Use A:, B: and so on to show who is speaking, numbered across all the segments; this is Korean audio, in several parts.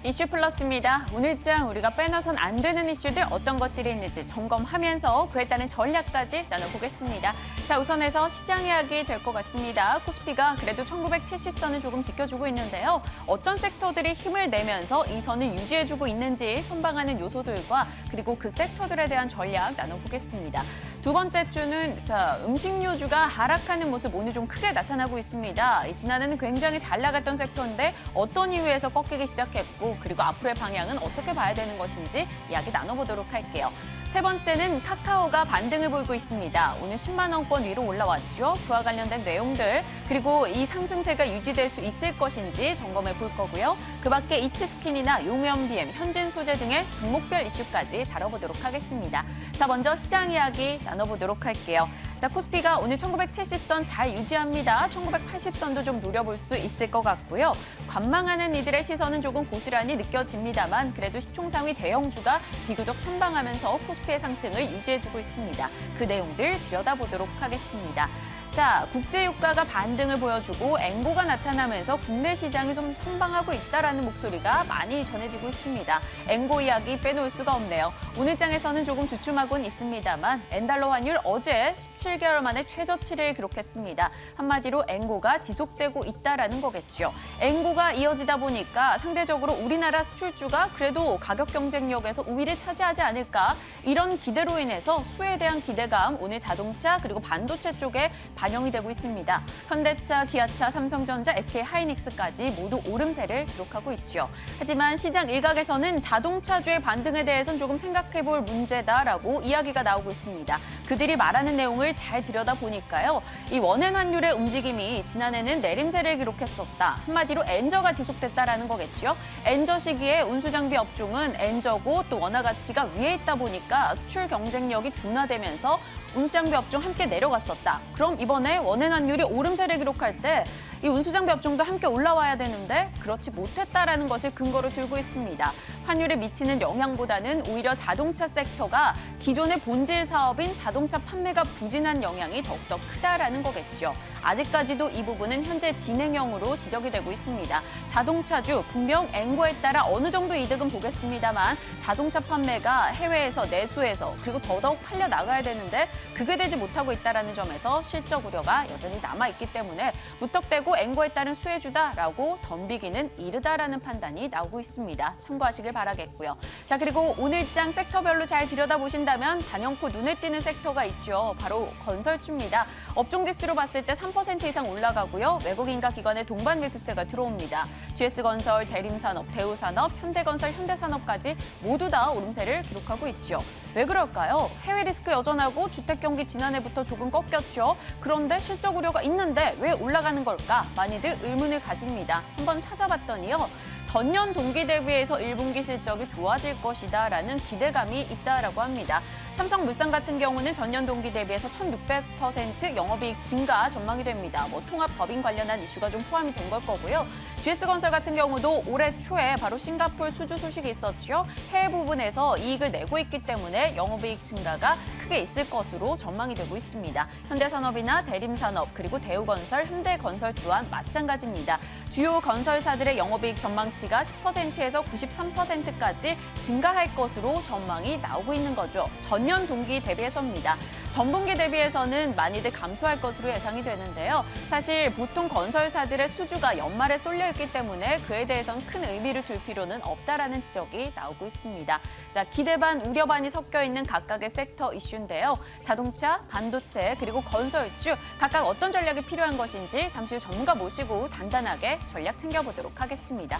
A: 이슈 플러스입니다. 오늘장 우리가 빼놔선 안 되는 이슈들 어떤 것들이 있는지 점검하면서 그에 따른 전략까지 나눠보겠습니다. 자, 우선해서 시장 이야기 될 것 같습니다. 코스피가 그래도 1970선을 조금 지켜주고 있는데요. 어떤 섹터들이 힘을 내면서 이 선을 유지해주고 있는지 선방하는 요소들과 그리고 그 섹터들에 대한 전략 나눠보겠습니다. 두 번째 주는 음식료주가 하락하는 모습 오늘 좀 크게 나타나고 있습니다. 지난해는 굉장히 잘 나갔던 섹터인데 어떤 이유에서 꺾이기 시작했고 그리고 앞으로의 방향은 어떻게 봐야 되는 것인지 이야기 나눠보도록 할게요. 세 번째는 카카오가 반등을 보이고 있습니다. 오늘 10만 원권 위로 올라왔죠. 그와 관련된 내용들 그리고 이 상승세가 유지될 수 있을 것인지 점검해 볼 거고요. 그 밖에 이츠스킨이나 용현BM, 현진소재 등의 종목별 이슈까지 다뤄보도록 하겠습니다. 자, 먼저 시장 이야기 나눠보도록 할게요. 자, 코스피가 오늘 1970선 잘 유지합니다. 1980선도 좀 노려볼 수 있을 것 같고요. 관망하는 이들의 시선은 조금 고스란히 느껴집니다만 그래도 시총상위 대형주가 비교적 선방하면서 코스피의 상승을 유지해주고 있습니다. 그 내용들 들여다보도록 하겠습니다. 자, 국제유가가 반등을 보여주고 앵보가 나타나면서 국내 시장이 좀 선방하고 있다라는 목소리가 많이 전해지고 있습니다. 앵보 이야기 빼놓을 수가 없네요. 오늘장에서는 조금 주춤하고는 있습니다만 엔달러 환율 어제 17개월 만에 최저치를 기록했습니다. 한마디로 앵고가 지속되고 있다라는 거겠죠. 앵고가 이어지다 보니까 상대적으로 우리나라 수출주가 그래도 가격 경쟁력에서 우위를 차지하지 않을까 이런 기대로 인해서 수에 대한 기대감 오늘 자동차 그리고 반도체 쪽에 반영이 되고 있습니다. 현대차, 기아차, 삼성전자, SK하이닉스까지 모두 오름세를 기록하고 있죠. 하지만 시장 일각에서는 자동차주의 반등에 대해서는 조금 생각해볼 문제다라고 이야기가 나오고 있습니다. 그들이 말하는 내용을 잘 들여다보니까요. 이 원엔 환율의 움직임이 지난해는 내림세를 기록했었다. 한마디로 엔저가 지속됐다라는 거겠죠. 엔저 시기에 운수장비 업종은 엔저고 또 원화 가치가 위에 있다 보니까 수출 경쟁력이 둔화되면서 운수장비 업종 함께 내려갔었다. 그럼 이번에 원엔 환율이 오름세를 기록할 때 이 운수장비 업종도 함께 올라와야 되는데 그렇지 못했다라는 것을 근거로 들고 있습니다. 환율에 미치는 영향보다는 오히려 자동차 섹터가 기존의 본질 사업인 자동차 판매가 부진한 영향이 더욱더 크다라는 거겠죠. 아직까지도 이 부분은 현재 진행형으로 지적이 되고 있습니다. 자동차주 분명 앵고에 따라 어느 정도 이득은 보겠습니다만 자동차 판매가 해외에서 내수해서 그리고 더더욱 팔려 나가야 되는데 그게 되지 못하고 있다는 점에서 실적 우려가 여전히 남아있기 때문에 무턱대고 앵고에 따른 수혜주다라고 덤비기는 이르다라는 판단이 나오고 있습니다. 참고하시길 바라겠고요. 자, 그리고 오늘장 섹터별로 잘 들여다보신다면 단연코 눈에 띄는 섹터가 있죠. 바로 건설주입니다. 업종 지수로 봤을 때 3% 이상 올라가고요. 외국인과 기관의 동반 매수세가 들어옵니다. GS건설, 대림산업, 대우산업, 현대건설, 현대산업까지 모두 다 오름세를 기록하고 있죠. 왜 그럴까요? 해외 리스크 여전하고 주택 경기 지난해부터 조금 꺾였죠. 그런데 실적 우려가 있는데 왜 올라가는 걸까? 많이들 의문을 가집니다. 한번 찾아봤더니요. 전년 동기 대비해서 1분기 실적이 좋아질 것이다라는 기대감이 있다라고 합니다. 삼성물산 같은 경우는 전년 동기 대비해서 1600% 영업이익 증가 전망이 됩니다. 통합 법인 관련한 이슈가 좀 포함이 된 걸 거고요. GS건설 같은 경우도 올해 초에 바로 싱가포르 수주 소식이 있었죠. 해외 부분에서 이익을 내고 있기 때문에 영업이익 증가가 크게 있을 것으로 전망이 되고 있습니다. 현대산업이나 대림산업 그리고 대우건설, 현대건설 또한 마찬가지입니다. 주요 건설사들의 영업이익 전망치가 10%에서 93%까지 증가할 것으로 전망이 나오고 있는 거죠. 전년 동기 대비해서입니다. 전분기 대비해서는 많이들 감소할 것으로 예상이 되는데요. 사실 보통 건설사들의 수주가 연말에 쏠려있기 때문에 그에 대해서는 큰 의미를 둘 필요는 없다라는 지적이 나오고 있습니다. 자, 기대 반, 우려 반이 섞여 있는 각각의 섹터 이슈인데요. 자동차, 반도체, 그리고 건설주 각각 어떤 전략이 필요한 것인지 잠시 후 전문가 모시고 단단하게 전략 챙겨보도록 하겠습니다.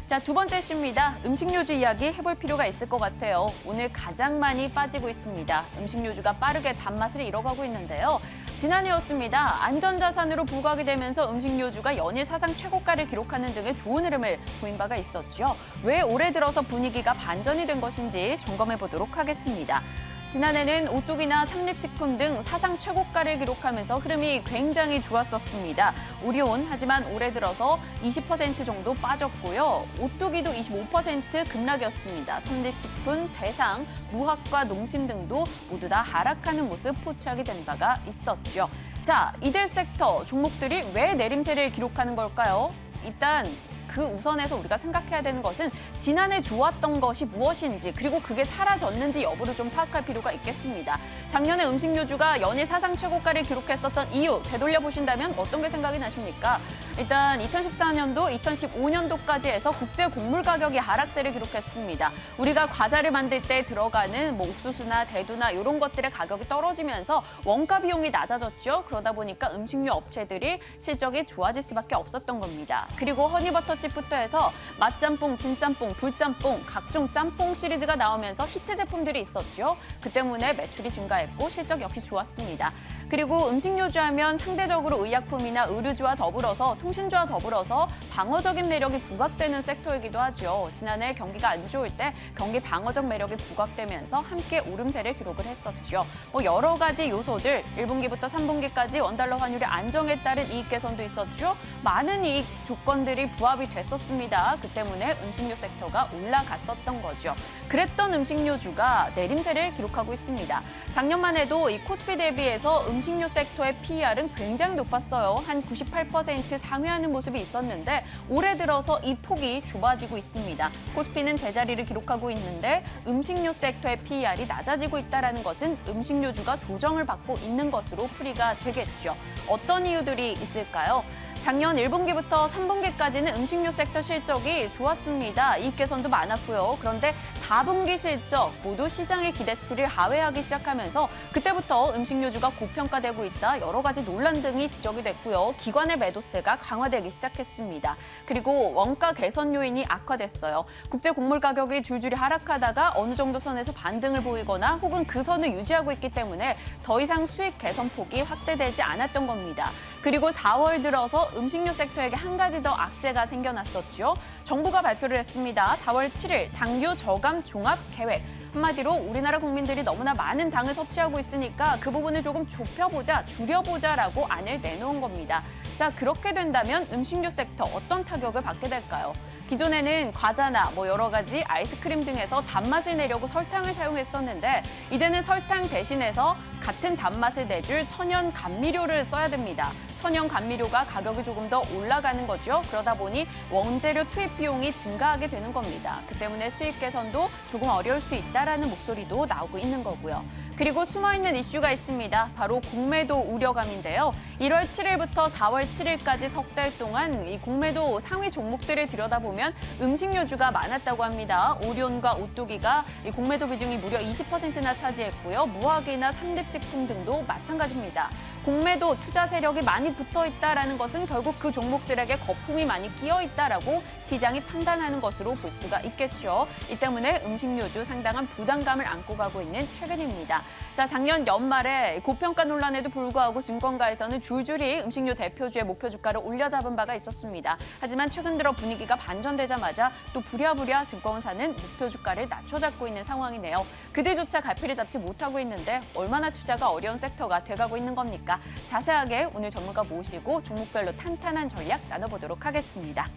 A: 자, 두 번째 이슈입니다. 음식료주 이야기 해볼 필요가 있을 것 같아요. 오늘 가장 많이 빠지고 있습니다. 음식료주가 빠르게 단맛을 잃어가고 있는데요. 지난해였습니다. 안전자산으로 부각이 되면서 음식료주가 연일 사상 최고가를 기록하는 등의 좋은 흐름을 보인 바가 있었죠. 왜 올해 들어서 분위기가 반전이 된 것인지 점검해 보도록 하겠습니다. 지난해는 오뚜기나 삼립식품 등 사상 최고가를 기록하면서 흐름이 굉장히 좋았었습니다. 오리온 하지만 올해 들어서 20% 정도 빠졌고요. 오뚜기도 25% 급락이었습니다. 삼립식품, 대상, 무학과 농심 등도 모두 다 하락하는 모습 포착이 된 바가 있었죠. 자, 이들 섹터 종목들이 왜 내림세를 기록하는 걸까요? 일단 그 우선에서 우리가 생각해야 되는 것은 지난해 좋았던 것이 무엇인지 그리고 그게 사라졌는지 여부를 좀 파악할 필요가 있겠습니다. 작년에 음식료주가 연일 사상 최고가를 기록했었던 이유 되돌려보신다면 어떤 게 생각이 나십니까? 일단 2014년도, 2015년도까지 해서 국제 곡물 가격이 하락세를 기록했습니다. 우리가 과자를 만들 때 들어가는 옥수수나 대두나 이런 것들의 가격이 떨어지면서 원가 비용이 낮아졌죠. 그러다 보니까 음식료 업체들이 실적이 좋아질 수밖에 없었던 겁니다. 그리고 허니버터칩부터 해서 맛짬뽕, 진짬뽕, 불짬뽕, 각종 짬뽕 시리즈가 나오면서 히트 제품들이 있었죠. 그 때문에 매출이 증가했고 실적 역시 좋았습니다. 그리고 음식료주 하면 상대적으로 의약품이나 의류주와 더불어서 통신주와 더불어서 방어적인 매력이 부각되는 섹터이기도 하죠. 지난해 경기가 안 좋을 때 경기 방어적 매력이 부각되면서 함께 오름세를 기록을 했었죠. 여러 가지 요소들 1분기부터 3분기까지 원달러 환율의 안정에 따른 이익 개선도 있었죠. 많은 이익 조건들이 부합이 됐었습니다. 그 때문에 음식료 섹터가 올라갔었던 거죠. 그랬던 음식료주가 내림세를 기록하고 있습니다. 작년만 해도 이 코스피 대비해서 음식료 섹터의 PER은 굉장히 높았어요. 한 98% 상회하는 모습이 있었는데 올해 들어서 이 폭이 좁아지고 있습니다. 코스피는 제자리를 기록하고 있는데 음식료 섹터의 PER이 낮아지고 있다는 것은 음식료주가 조정을 받고 있는 것으로 풀이가 되겠죠. 어떤 이유들이 있을까요? 작년 1분기부터 3분기까지는 음식료 섹터 실적이 좋았습니다. 이익 개선도 많았고요. 그런데 4분기 실적 모두 시장의 기대치를 하회하기 시작하면서 그때부터 음식료주가 고평가되고 있다. 여러 가지 논란 등이 지적이 됐고요. 기관의 매도세가 강화되기 시작했습니다. 그리고 원가 개선 요인이 악화됐어요. 국제 곡물 가격이 줄줄이 하락하다가 어느 정도 선에서 반등을 보이거나 혹은 그 선을 유지하고 있기 때문에 더 이상 수익 개선 폭이 확대되지 않았던 겁니다. 그리고 4월 들어서 음식료 섹터에게 한 가지 더 악재가 생겨났었죠. 정부가 발표를 했습니다. 4월 7일 당류 저감 종합 계획. 한마디로 우리나라 국민들이 너무나 많은 당을 섭취하고 있으니까 그 부분을 조금 좁혀보자, 줄여보자라고 안을 내놓은 겁니다. 자, 그렇게 된다면 음식료 섹터 어떤 타격을 받게 될까요? 기존에는 과자나 여러 가지 아이스크림 등에서 단맛을 내려고 설탕을 사용했었는데 이제는 설탕 대신해서 같은 단맛을 내줄 천연 감미료를 써야 됩니다. 천연 감미료가 가격이 조금 더 올라가는 거죠. 그러다 보니 원재료 투입 비용이 증가하게 되는 겁니다. 그 때문에 수익 개선도 조금 어려울 수 있다라는 목소리도 나오고 있는 거고요. 그리고 숨어있는 이슈가 있습니다. 바로 공매도 우려감인데요. 1월 7일부터 4월 7일까지 석 달 동안 이 공매도 상위 종목들을 들여다보면 음식료주가 많았다고 합니다. 오리온과 오뚜기가 이 공매도 비중이 무려 20%나 차지했고요. 무화과나 삼립식품 등도 마찬가지입니다. 공매도 투자 세력이 많이 붙어 있다라는 것은 결국 그 종목들에게 거품이 많이 끼어 있다라고 시장이 판단하는 것으로 볼 수가 있겠죠. 이 때문에 음식료주 상당한 부담감을 안고 가고 있는 최근입니다. 자, 작년 연말에 고평가 논란에도 불구하고 증권가에서는 줄줄이 음식료 대표주의 목표 주가를 올려잡은 바가 있었습니다. 하지만 최근 들어 분위기가 반전되자마자 또 부랴부랴 증권사는 목표 주가를 낮춰잡고 있는 상황이네요. 그들조차 갈피를 잡지 못하고 있는데 얼마나 투자가 어려운 섹터가 돼가고 있는 겁니까? 자세하게 오늘 전문가 모시고 종목별로 탄탄한 전략 나눠보도록 하겠습니다.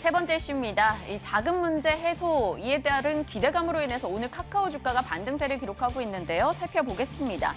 A: 세 번째 이슈입니다. 이 자금 문제 해소, 이에 따른 기대감으로 인해서 오늘 카카오 주가가 반등세를 기록하고 있는데요. 살펴보겠습니다.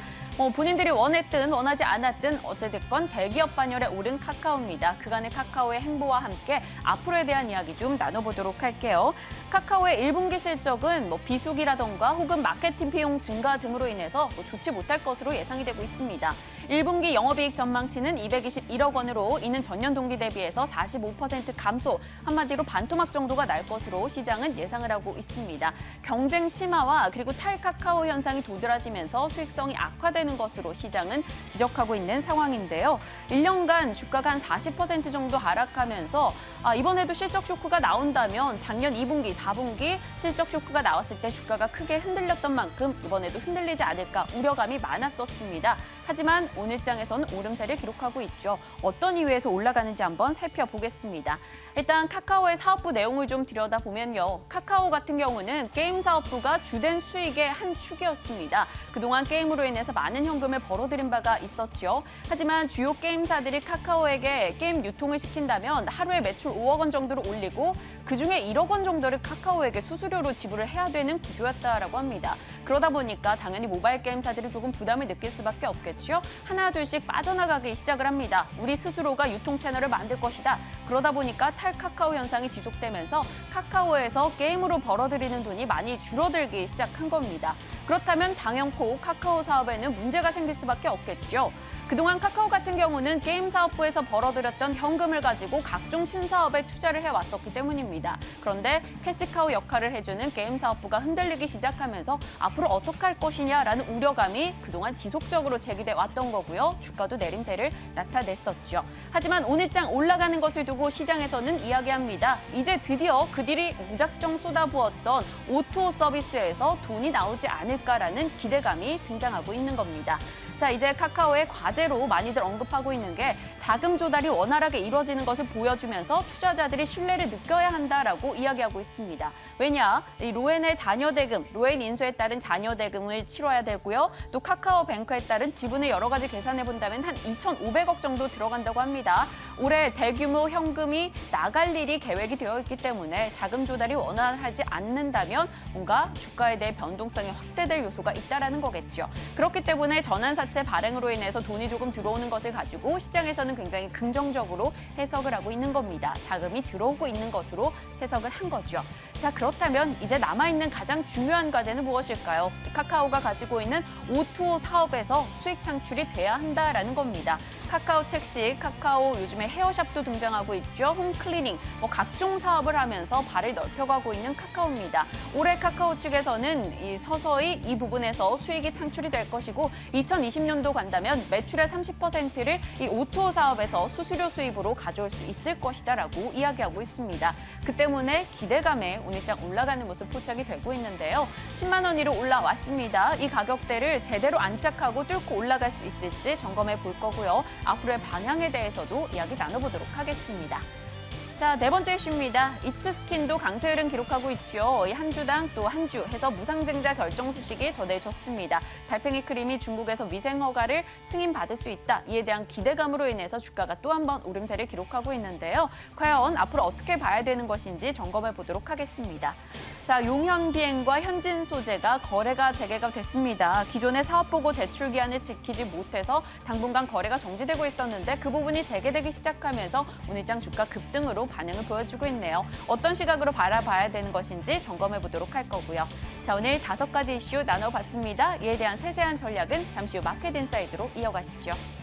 A: 본인들이 원했든 원하지 않았든 어찌됐건 대기업 반열에 오른 카카오입니다. 그간의 카카오의 행보와 함께 앞으로에 대한 이야기 좀 나눠보도록 할게요. 카카오의 1분기 실적은 비수기라던가 혹은 마케팅 비용 증가 등으로 인해서 좋지 못할 것으로 예상이 되고 있습니다. 1분기 영업이익 전망치는 221억 원으로 이는 전년 동기 대비해서 45% 감소, 한마디로 반토막 정도가 날 것으로 시장은 예상을 하고 있습니다. 경쟁 심화와 그리고 탈카카오 현상이 도드라지면서 수익성이 악화되는 것으로 시장은 지적하고 있는 상황인데요. 1년간 주가가 한 40% 정도 하락하면서 이번에도 실적 쇼크가 나온다면 작년 2분기, 4분기 실적 쇼크가 나왔을 때 주가가 크게 흔들렸던 만큼 이번에도 흔들리지 않을까 우려감이 많았었습니다. 하지만 오늘장에서는 오름세를 기록하고 있죠. 어떤 이유에서 올라가는지 한번 살펴보겠습니다. 일단 카카오의 사업부 내용을 좀 들여다보면요. 카카오 같은 경우는 게임 사업부가 주된 수익의 한 축이었습니다. 그동안 게임으로 인해서 많은 현금을 벌어들인 바가 있었죠. 하지만 주요 게임사들이 카카오에게 게임 유통을 시킨다면 하루에 매출 5억 원 정도를 올리고 그중에 1억 원 정도를 카카오에게 수수료로 지불을 해야 되는 구조였다라고 합니다. 그러다 보니까 당연히 모바일 게임사들이 조금 부담을 느낄 수밖에 없겠죠. 하나둘씩 빠져나가기 시작을 합니다. 우리 스스로가 유통 채널을 만들 것이다. 그러다 보니까 탈카카오 현상이 지속되면서 카카오에서 게임으로 벌어들이는 돈이 많이 줄어들기 시작한 겁니다. 그렇다면 당연코 카카오 사업에는 문제가 생길 수밖에 없겠죠. 그동안 카카오 같은 경우는 게임 사업부에서 벌어들였던 현금을 가지고 각종 신사업에 투자를 해왔었기 때문입니다. 그런데 캐시카우 역할을 해주는 게임 사업부가 흔들리기 시작하면서 앞으로 어떻게 할 것이냐라는 우려감이 그동안 지속적으로 제기돼 왔던 거고요. 주가도 내림세를 나타냈었죠. 하지만 오늘장 올라가는 것을 두고 시장에서는 이야기합니다. 이제 드디어 그들이 무작정 쏟아부었던 O2O 서비스에서 돈이 나오지 않을까라는 기대감이 등장하고 있는 겁니다. 자, 이제 카카오의 과제로 많이들 언급하고 있는 게 자금 조달이 원활하게 이루어지는 것을 보여주면서 투자자들이 신뢰를 느껴야 한다라고 이야기하고 있습니다. 왜냐? 이 로엔의 자녀 대금, 로엔 인수에 따른 자녀 대금을 치러야 되고요. 또 카카오뱅크에 따른 지분을 여러 가지 계산해 본다면 한 2,500억 정도 들어간다고 합니다. 올해 대규모 현금이 나갈 일이 계획이 되어 있기 때문에 자금 조달이 원활하지 않는다면 뭔가 주가에 대해 변동성이 확대될 요소가 있다라는 거겠죠. 그렇기 때문에 전환사채 발행으로 인해서 돈이 조금 들어오는 것을 가지고 시장에서는 굉장히 긍정적으로 해석을 하고 있는 겁니다. 자금이 들어오고 있는 것으로 해석을 한 거죠. 자, 그렇다면 이제 남아있는 가장 중요한 과제는 무엇일까요? 카카오가 가지고 있는 O2O 사업에서 수익 창출이 돼야 한다라는 겁니다. 카카오 택시, 카카오 요즘에 헤어샵도 등장하고 있죠. 홈클리닝, 각종 사업을 하면서 발을 넓혀가고 있는 카카오입니다. 올해 카카오 측에서는 서서히 이 부분에서 수익이 창출이 될 것이고 2020년도 간다면 매출의 30%를 이 O2O 사업에서 수수료 수입으로 가져올 수 있을 것이다라고 이야기하고 있습니다. 그 때문에 기대감에 오늘장 올라가는 모습 포착이 되고 있는데요. 10만 원 위로 올라왔습니다. 이 가격대를 제대로 안착하고 뚫고 올라갈 수 있을지 점검해 볼 거고요. 앞으로의 방향에 대해서도 이야기 나눠보도록 하겠습니다. 자, 네 번째 이슈입니다. 이츠스킨도 강세 흐름 기록하고 있죠. 이 한 주당 또 한 주 해서 무상증자 결정 소식이 전해졌습니다. 달팽이 크림이 중국에서 위생 허가를 승인받을 수 있다. 이에 대한 기대감으로 인해서 주가가 또 한 번 오름세를 기록하고 있는데요. 과연 앞으로 어떻게 봐야 되는 것인지 점검해 보도록 하겠습니다. 자, 용현비행과 현진소재가 거래가 재개가 됐습니다. 기존의 사업보고 제출 기한을 지키지 못해서 당분간 거래가 정지되고 있었는데 그 부분이 재개되기 시작하면서 오늘장 주가 급등으로 반응을 보여주고 있네요. 어떤 시각으로 바라봐야 되는 것인지 점검해 보도록 할 거고요. 자, 오늘 5가지 이슈 나눠봤습니다. 이에 대한 세세한 전략은 잠시 후 마켓 인사이드로 이어가시죠.